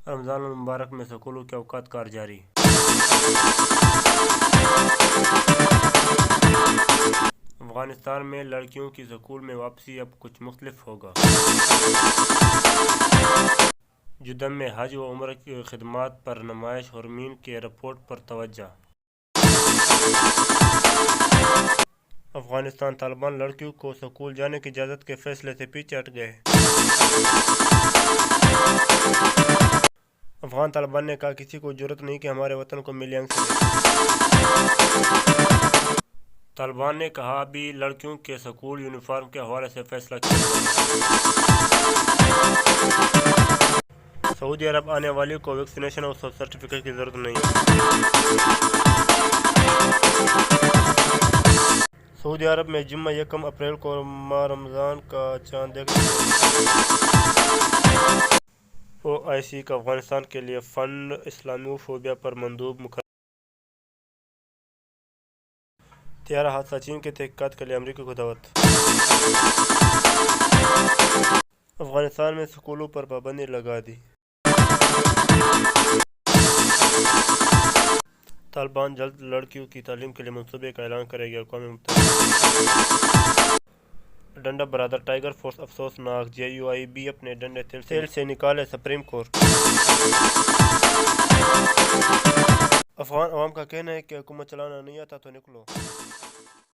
رمضان المبارک میں سکولوں کے اوقات کار جاری۔ افغانستان میں لڑکیوں کی سکول میں واپسی اب کچھ مختلف ہوگا۔ جدہ میں حج و عمرہ کی خدمات پر نمائش، حرمین کے ایئرپورٹ پر توجہ۔ افغانستان طالبان لڑکیوں کو سکول جانے کی اجازت کے فیصلے سے پیچھے ہٹ گئے۔ افغان طالبان نے کہا کسی کو جرأت نہیں کہ ہمارے وطن کو ملی انگ سے دیکھے۔ طالبان نے کہا ابھی لڑکیوں کے سکول یونیفارم کے حوالے سے فیصلہ کیا جائے گا۔ سعودی عرب آنے والی کو ویکسینیشن اور سرٹیفکیٹ کی ضرورت نہیں۔ سعودی عرب میں جمعہ یکم اپریل کو ماہ رمضان کا چاند دیکھنے OIC کا افغانستان کے لیے فنڈ اسلامی فوبیا پر مندوب مقرر۔ طیارہ حادثہ، چین کی تحقیقات کے لیے امریکہ کو دعوت۔ افغانستان میں سکولوں پر پابندی لگا دی۔ طالبان جلد لڑکیوں کی تعلیم کے لیے منصوبے کا اعلان کرے گی۔ اقوام متحدہ ڈنڈا برادر ٹائیگر فورس افسوسناک، JUIB اپنے ڈنڈے تیل سے نکالے سپریم کورٹ۔ افغان عوام کا کہنا ہے کہ حکومت چلانا نہیں آتا تو نکلو۔